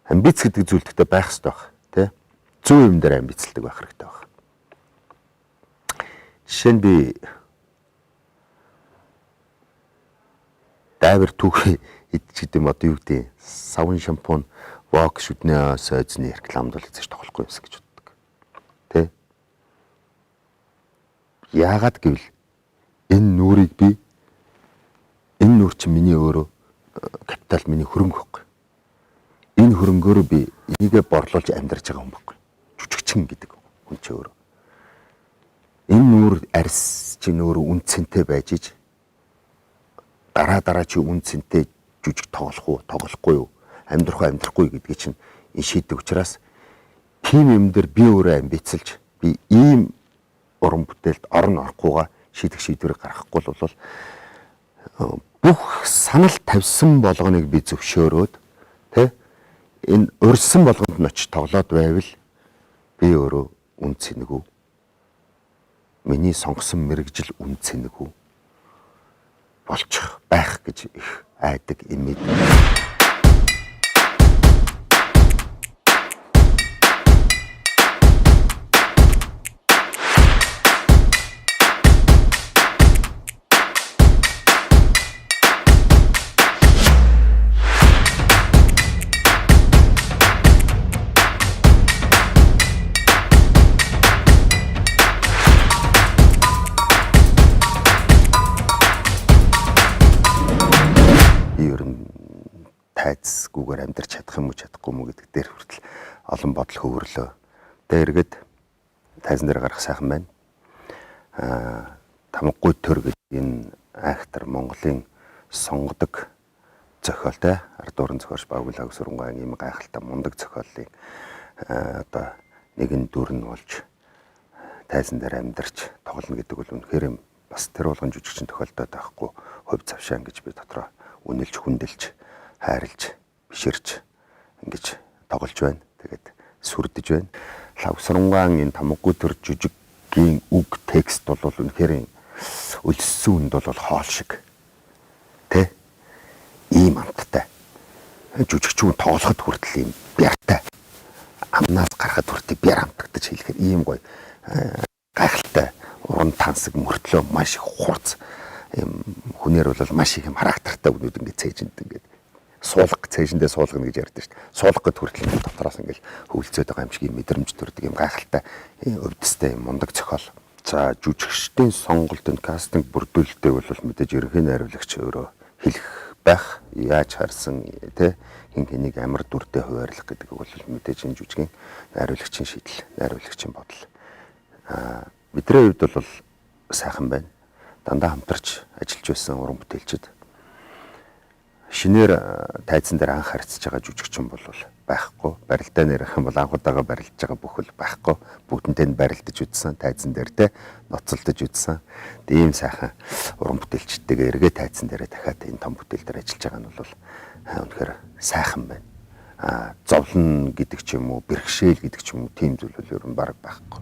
Амбиц гэдэг зүйлдэгтэй байх хэрэгтэй баг. Тэ? Зөв юм дээр амбицлдаг байх хэрэгтэй баг. Жишээ нь би дайвар түүхий идчихэд юм одоо юу гэдэг савн шампунь вок шүднээ сойзны рекламд бол эзэж тоглохгүй юмс гэж боддог. Тэ? Яагаад гэвэл энэ нүрийг би энэ нүр чинь миний өөрөө капитал миний хөрөнгө байхгүй. Энэ хөрөнгөөр би энийгээ борлуулж амьдарч байгаа хүн байхгүй. Жүжигчин гэдэг хүн чинь өөрөө. Энэ нүр арьс чинь өөрөө үн цэнтэй байж иж дараа чи үн цэнтэй жүжиг тоглох уу, тоглохгүй юу, амьдрах уу, амьдрахгүй гэдгийг чинь энэ шийдэх учраас тийм юм дээр би өөрөө амбицлж би ийм уран бүтээлд орон орохгүйгаа шийдэх шийдвэрийг гаргахгүй бол бүх санал тавьсан болгоныг би зөвшөөрөөд тэ энэ өрсөн болгонд нь очиж тоглоод байвал би өөрөө үн цэнэгүү. Миний сонгосон мэрэгжил үн цэнэгүү болчих байх гэж их айдаг имид. Тайцгүйгээр амьдарч чадах юм уу чадахгүй юм уу гэдэг дээр хүртэл олон бодол хөвөрлөө. Тэгээ эргээд тайзан дээр гарах сайхан байна. Тамгагүй төр гэдэг энэ актер Монголын сонгодог зохиолтой ард уран зохиолч Багвал Агсүрэнгийн ийм гайхалтай мундаг зохиолын одоо нэгэн дүр нь болж тайзан дээр амьдарч тоглоно гэдэг бол үнэхээр бас тэр болгон жүжигчин тохиолдоод байхгүй хувь завшаан гэж би дотроо үнэлж хүндэлж хайрлж биширч ингэж тоглож байна. Тэгээд сүрдэж байна. Лавсрангаан энэ тамгагүй төр жүжигийн үг текст бол үнэхээр өлссөн үнд бол хоол шиг. Тэ? Ийм амттай. Жүжигчүүн тоглоход хүртэл ийм бяртай. Амнаас гарахад хүртэл бяр амтагдаж хэлэхээр ийм гоё гайхалтай уран тансаг мөртлөө маш их хурц хүнээр бол маш их юм характертай үнүүд ингэ цээжинд ингээд суулгах цээжиндээ суулгана гэж ярьдэн шүү дээ. Суулгах гэд хүртэл ингээд дотроос ингээд хөвөлцөөд байгаа юм шиг юм мэдрэмж төрдөг юм гайхалтай өвдөстэй юм мундаг зохиол. За жүжигчдийн сонголтод кастинг бүрдүүлэлтээ бол мэдээж ерөнхий найруулагч өөрөө хэлэх байх. Яаж харсан тэ хин хэнийг амар дүртэй хуваарлах гэдэг бол мэдээж энэ жүжигийн найруулагчийн шийдэл, найруулагчийн бодол. Бидний хувьд бол сайхан байна. Дандаа хамтарч ажиллаж байсан уран бүтээлчд шинээр тайзан дээр анх харьцаж байгаа жүжигчин бол байхгүй. Барилдаа нэрх юм бол анхудаага барилдаж байгаа бүхэл байхгүй. Бүгдэнтэй нь барилдаж үзсэн, тайзан дээр те ноцолдож үзсэн. Тийм сайхан уран бүтээлчдтэйгээ эргээ тайзан дээрээ дахиад энэ том бүтээл дээр ажиллаж байгаа нь бол үнэхээр сайхан байна. Зовлон гэдэг ч юм уу, бэрхшээл гэдэг ч юм уу тийм зүйл бол ер нь бараг байхгүй.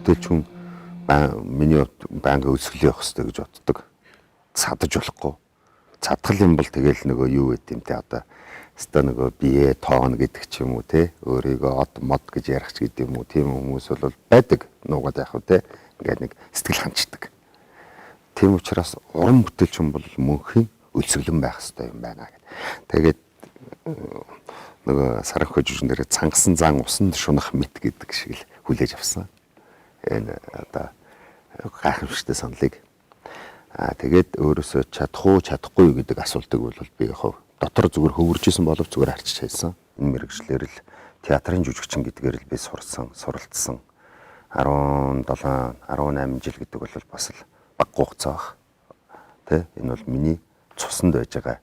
Бүтээлчүүн миний банк өсгөл явах хэрэгтэй гэж боддог. Цадаж болохгүй. Цадгал юм бол тэгэл нөгөө юу гэдэм юм те одоо өстой нөгөө бие тоон гэдэг ч юм уу те өөрийгөө од мод гэж ярих ч гэдэг юм уу тийм хүмүүс бол байдаг нуугаад яах вэ те ингээд нэг сэтгэл ханчдаг. Тийм учраас уран бүтээлчин бол мөнхийн өлсгөлэн байх хэрэгтэй юм байна гэд. Тэгээд нөгөө саранхой жүжигэн дээр цангасан зан усан шунах мэт гэдэг шиг л хүлээж авсан. Энэ одоо гайхамшигтай саналыг. Тэгээд өөрөөсөө чадах уу чадахгүй юу гэдэг асуултыг бол би яг дотор зүгээр хөвөржсэн боловч зүгээр харчиж хайсан. Энэ мэрэгчлэр л театрын жүжигчин гэдгээр л би суралцсан. 17 18 жил гэдэг бол бас л баггүй хугацаа баг. Тэ энэ бол миний цуснд байж байгаа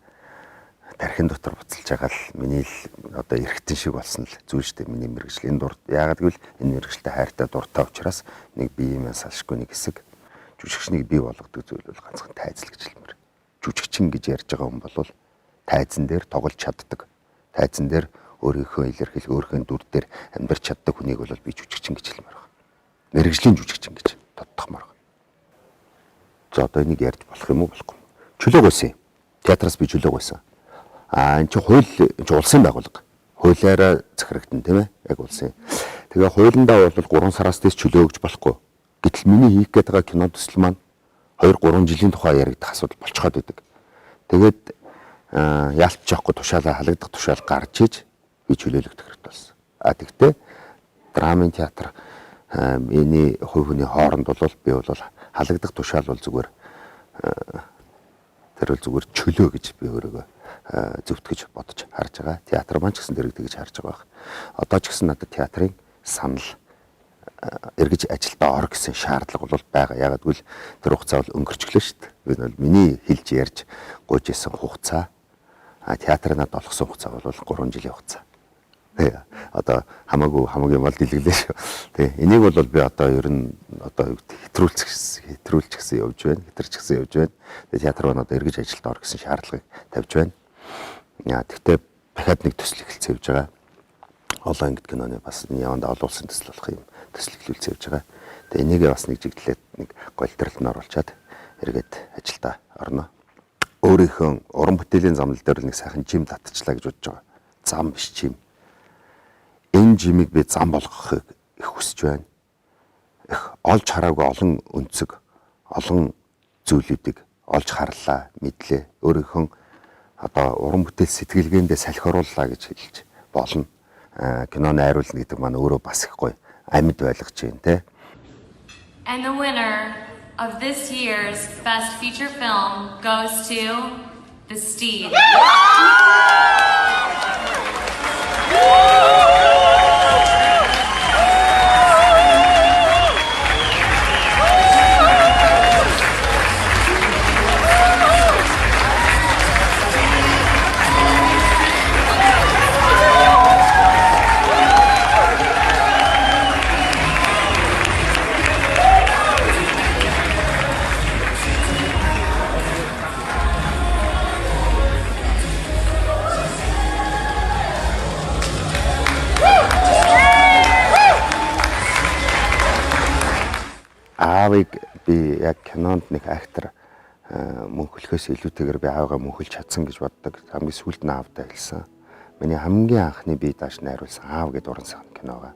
тархин дотор буцалж байгаа л миний л одоо эргэтэн шиг болсон л зүйл шүү дээ. Миний мэрэгжил энэ дур яагаад гэвэл энэ мэрэгжилтэй хайртай дуртай учраас нэг биеийн салшгүй нэг хэсэг жүжигчнийг бий болгодог зүйл бол ганцхан тайзал гэж хэлмээр. Жүжигчин гэж ярьж байгаа хүн бол тайзан дээр тоглож чаддаг. Тайзан дээр өөрийнхөө илэрхийлэх өөрийнхөө дүр дээр амьдарч чаддаг хүнийг бол би жүжигчин гэж хэлмээр байна. Мэргэжлийн жүжигчин гэж тодтохмоор байна. За одоо энийг ярьж болох юм уу болохгүй. Чөлөөг байсан. Театраас би чөлөөг байсан. Энэ чинь хууль улсын байгууллага. Хуулиараа захирагдсан тийм ээ? Яг улсын. Тэгээ хуулиндаа бол 3 сараас дэс чөлөө өгч болохгүй. Гэтэл миний хийх гээд байгаа кино төсөл маань 2-3 жилийн тухай яригдах асуудал болцоход байдаг. Тэгээд яалтч явахгүй тушаалаа халагдах тушаал гарч иж би чөлөөлөгдөх хэрэгтэй болсон. Тэгтээ драмын театр миний хувь хүний хооронд бол би бол халагдах тушаал бол зүгээр тэр бол зүгээр чөлөө гэж би өөрийгөө зөвтгөж бодож харж байгаа. Театр маань ч гэсэн дэрэг тэгж харж байгаа. Одоо ч гэсэн надад театрын санал эргэж ажилдаа ор гэсэн шаардлага бол байгаа. Ягаад гэвэл тэр хугацаа бол өнгөрчлөө шүү дээ. Энэ бол миний хэлж ярьж гуйж исэн хугацаа. Театрын надад олгосон хугацаа бол 3 жилийн хугацаа. Одоо хамаагүй бол дэлгэлээ шүү. Тэ энийг бол би одоо ер нь одоо хэтрүүлч гэсэн явж байна. Хэтэрч гэсэн явж байна. Тэгээ театр маань одоо эргэж ажилд ор гэсэн шаардлагыг тавьж байна. Тэгтээ дахиад нэг төсөл эхэлж явж байгаа. Олон ангид киноны бас яванда олон улсын төсөл болох юм төсөл эхлүүлж явж байгаа. Тэгээ энийгээ бас нэг жигдлээд нэг голдролд нь оруулчаад эргээд ажилдаа орно. Өөрийнхөө уран бүтээлийн замнал дээр нэг сайхан жим татчихлаа гэж бодож байгаа. Зам биш жим. Энэ жимийг би зам болгохыг их хүсэж байна. Их олж хараагүй олон өнцөг, олон зүйлүүдийг олж харлаа, мэдлээ. Өөрийнхөө одоо уран бүтээл сэтгэлгээндээ салхи орууллаа гэж хэлж болно. Киноны найруулна гэдэг маань өөрөө бас их гоё амьд байлгаж байна те. And the winner of this year's Best Feature Film goes to The Steed. Аавыг би яг кинонд нэг актер мөнхөлөхөөс илүүтэйгээр би аавгаа мөнхөлж чадсан гэж боддог. Хамгийн сүүлд нь аавдаа хэлсэн. Миний хамгийн анхны би дааш найруулсан аав гэдэг уран сайхан киногаа.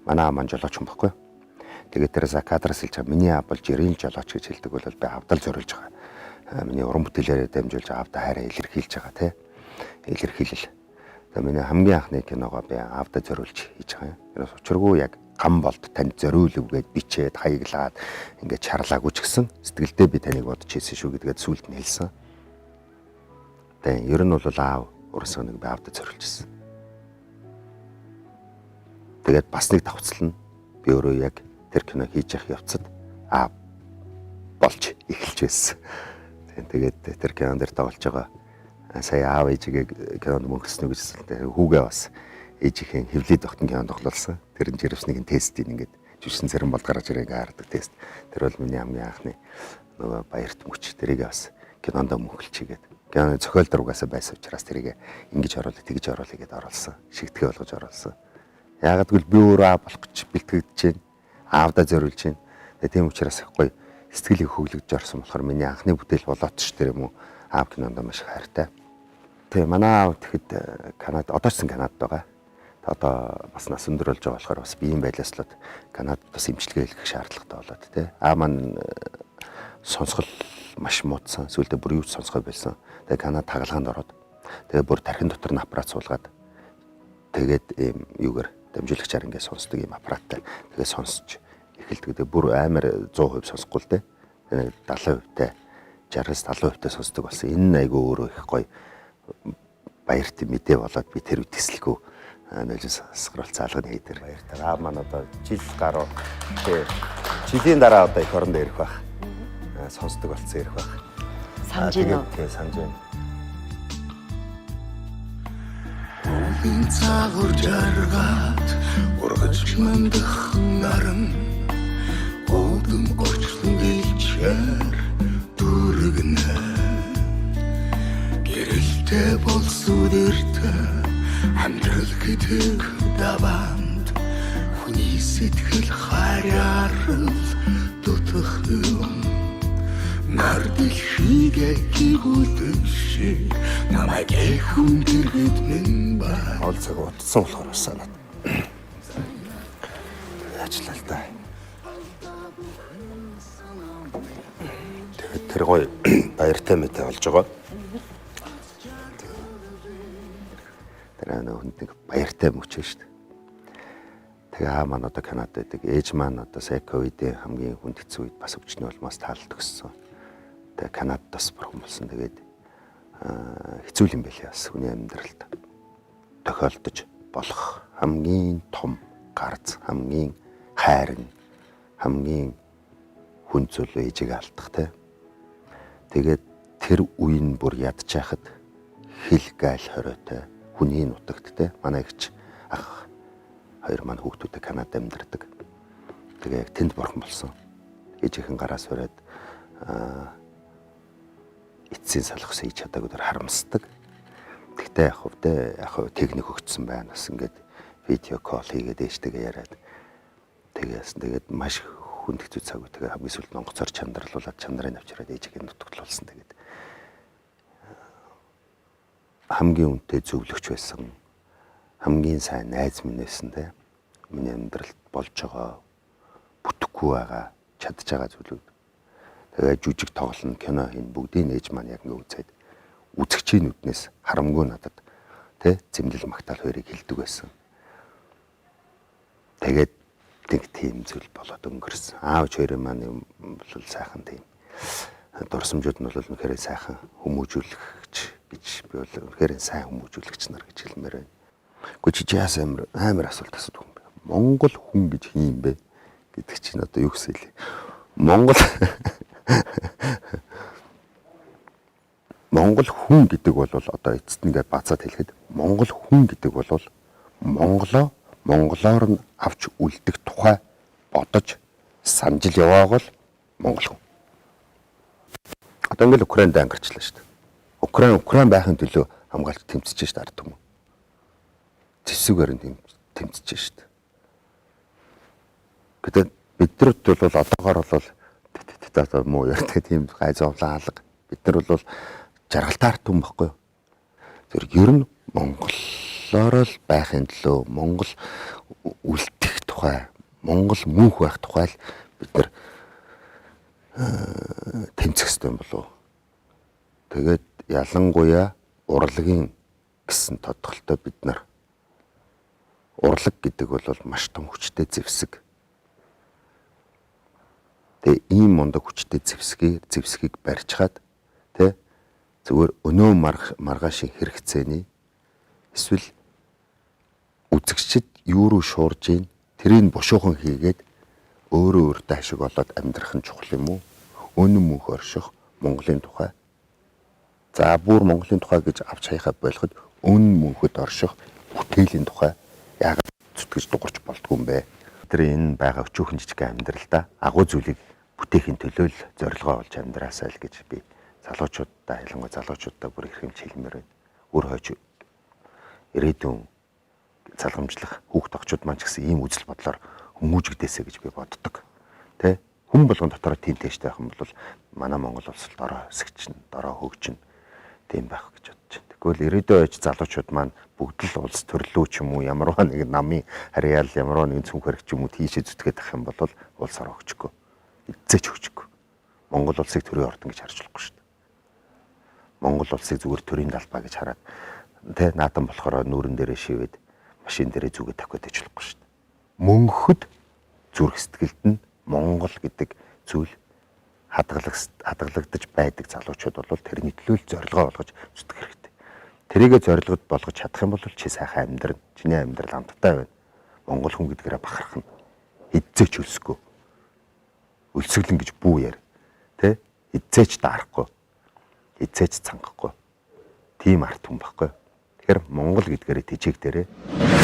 Манай аав маань жолооч юм баггүй. Тэгээд тэр закадраас хэлж байгаа миний аав бол жирийн жолооч гэж хэлдэг бол би аавдаа л зориулж байгаа. Миний уран бүтээлээрээ дамжуулж аавдаа хайраа илэрхийлж байгаа тий. Илэрхийлэл. Тэгээд миний хамгийн анхны киногоо би аавдаа зориулж хийж байгаа юм. Тэрс учиргүй яг гам болд танд зориулв гэд бичээд хаяглаад ингээд чарлаагүй ч гэсэн сэтгэлдээ би таныг бодож хийсэн шүү гэдгээд сүулт нь хэлсэн. Тэгээ ер нь бол аав урсан нэг би аавдаа зориулж ирсэн. Тэгээд бас нэг давцал нь би өөрөө яг тэр кино хийж явах явцад аав болж эхэлж байсан. Тэгээд тэр кинон дээр тоглож байгаа сая аав ээжигээ кинонд мөнгөснө гэж хэлсэн. Хүүгээ бас ээжийнхэн хөвлөд тогтон кинонд тоглолсон. Тэр нь жирэмснийг тестийг ингээд жүжигчин царин бол гаргаж ирээ ингээд хардаг тест. Тэр бол миний хамгийн анхны нөгөө баярт мөч. Тэрийг бас кинонд мөнхөлчигээд. Киноны зохиол дургасаа байсан учраас тэрийг ингэж оруулах, тэгж оруулах гэдээ оруулсан. Шигтгэе болгож оруулсан. Яагаад гэвэл би өөрөө аав болох гэж бэлтгэж чинь аавдаа зориулж чинь. Тийм учраас их гоё сэтгэлийг хөглөж орсон болохоор миний анхны бүтээл болоод ч тэр юм уу аав кинонд маш их хайртай. Тэгээ манай аав тэгэхэд Канад одоо ч Канадад байгаа. Одоо бас нас өндөр болж байгаа болохоор бас биеийн байдлаас л Канадад бас эмчилгээ хийх шаардлагатай болоод тий. Аав маань сонсгол маш муудсан. Сүүлдээ бүр юу ч сонсгой байсан. Тэгээ Канада тагалгаанд ороод тэгээ бүр тархин дотор нь аппарат суулгаад тэгээд ийм юугаар дамжуулагчаар ингээд сонсдог ийм аппараттай тэгээ сонсч эхэлдэг. Тэгээ бүр амар 100% сонсохгүй л дээ. Тэгээ 70%-тай 60-70%-тай сонсдог болсон. Энэ айгүй өөрөө их гоё баяртай мэдээ болоод би тэр үед тэсэлгүй нөлөөс сасгаруулц алганы хийдэр баяртай. Маань одоо жил гаруй жилийн дараа одоо их орондоо ирэх байх. Сонсдог болсон ирэх байх. Санаж байна уу? Тэгээ санаж байна. Өвлийн цагур жаргаад ургаж мандах наран Одон орчлон гэлчээр дүргэнэ Гэрэлтэй болсуудэртэй амьдрал гэдэг даваанд Хүний сэтгэл хараарал дутах юм Нардэлхийгээ гигүүлдэг шиг намайг хүн дэргэд минь ба Ол цаг утсан болохоор санаад ажиллаа л да. Тэгээд тэр гоё баяртай мэдээ олж байгаа. Тэр нэг баяртай мөч шүү дээ. Тэгээ маань одоо Канадад байдаг. Ээж маань одоо сая ковидын хамгийн хүнд хэцүү үед бас өвчнөө улмаас таалд өгсөн. Тэгээ Канадад бас бурхан болсон. Тэгээд хэцүү юм байлаа бас хүний амьдралд тохиолдож болох хамгийн том гарц, хамгийн хайрын, хамгийн хүн зүйл ээжийг алдах те. Тэгээд тэр үеийн бүр ядчихад хил гайл хориотой хүний нутагт те. Манай ихч ах хоёр маань хүүхдүүдтэй Канадад амьдардаг. Тэгээ яг тэнд бурхан болсон. Ээжийнхэн гараас ураад эцсийн салхас хийж чадаагүй тэр харамсдаг. Тэгтээ яг техник өгцсөн байна. Бас ингээд видео кол хийгээд ээжтэйгээ яриад тэгээд маш хүнд хэцүү цаг үе. Тэгээ хамгийн сүүлд онгоцоор чандралуулаад чандрын авчираад ээжийг нутагтлуулсан. Тэгээд хамгийн үнэтэй зөвлөгч байсан. Хамгийн сайн найз минь байсан те. Миний амьдралд болж байгаа бүтэхгүй байгаа чадж байгаа зүйлүүд. Тэгээ жүжиг тоглоно, кино хийн бүгдийг ээж маань яг ингэ үзээд үзэгчийн нүднээс харамгүй надад тэ зэмлэл магтаал хоёрыг хэлдэг байсан. Тэгээд нэг тийм зүйл болоод өнгөрсөн. Аавч хоёрын маань бол сайхан тийм дурсамжууд нь бол үнэхээр сайхан хүмүүжүүлэгч гэж би бол үнэхээр сайн хүмүүжүүлэгч нар гэж хэлмээр байна. Гэхдээ чи яас амар асуулт асуудаг юм бэ? Монгол хүн гэж хин юм бэ гэдэг чинь одоо юу гэсэн хэлээ? Монгол хүн гэдэг бол одоо эцэст нэгэ бацаад хэлэхэд Монгол хүн гэдэг бол монголоор нь авч үлдэх тухай бодож санаж л явааг л монгол хүн. Одоо ингээл Украинд ангирчлаа шүү дээ. Украин байхын төлөө хамгаалж тэмцэж шүү дээ ард түмэн. Зэвсүүгээр нь тэмцэж шүү дээ. Гэтэл биднэрт бол одоогоор бол одоо муу ярьдаг тийм гай зовлон алга. Бид нар бол жаргалтаар түн баггүй. Тэр ер нь монголоор л байхын төлөө монгол үлдэх тухай, монгол мөнх байх тухай л бид нар тэмцэх ёстой болов. Тэгээд ялангуяа урлагийн гэсэн тодголтой бид нар урлаг гэдэг бол маш том хүчтэй зэвсэг. Тэгээ ийм мундаг хүчтэй зэвсгийг барьцгаад тэ зүгээр өнөө маргаашийн хэрэгцээний эсвэл үзэгчд юу руу шуурж ийн тэрийг бушуухан хийгээд өөрөө өөртөө ашиг олоод амьдрах нь чухал юм уу? Өнөө мөнх орших Монголын тухай. За бүр Монголын тухай гэж авч хаяхаа болоход өнөө мөнхөд орших бүтээлийн тухай яг зүтгэж дуурч болдгүй юм бэ? Тэр энэ байгаа өчүүхэн жижиг амьдралдаа агуу зүйлийг бүтээхийн төлөө л зорилгоо олж амьдраасаа л гэж би залуучуудаа ялангуяа залуучуудаа бүр их хэмж хэлмээр байна. Өөр хойч ирээдүйн залгамжлах хүүхд тогчууд маань ч гэсэн ийм үзэл бодлоор хүмүүжигдээсэ гэж би боддог. Тэ? Хүн болгон дотороо тийм тэжтэй байх юм бол манай Монгол улс л дорой хэсэгчин, дорой хөгжин тийм байх гэж бодож байна. Тэгвэл ирээдүйн хойч залуучууд маань бүгд л улс төрлөө ч юм уу ямарваа нэг намын харьяал ямарваа нэг цүнх хэрэг ч юм уу тийшээ зүтгээд ах юм бол улс ороо өгчихгүй. Эцээч өгчихгүй. Монгол улсыг төрийн ордон гэж харж болохгүй шүү дээ. Монгол улсыг зүгээр төрийн талбай гэж хараад тэ наадам болохоор нүүрэн дээрээ шивээд машин дээрээ зүгээ тавьгаад иж болохгүй шүү дээ. Мөнхөд зүрх сэтгэлд нь Монгол гэдэг зүйл хадгалагдаж байдаг залуучууд бол тэрний төлөө зорилгоо олгож зүтгэх хэрэгтэй. Тэрийгэ зорилгод болгож чадах юм бол чи сайхан амьдрна. Чиний амьдрал амттай байна. Монгол хүн гэдгээрээ бахарх нь эззээч өлсгөө. Өлсгөлэн гэж бүү яар. Тэ? Эззээч даарахгүй. Эззээч цангахгүй. Тийм арт хүн баггүй. Тэгэхээр Монгол гэдгээрээ тижээг дээрээ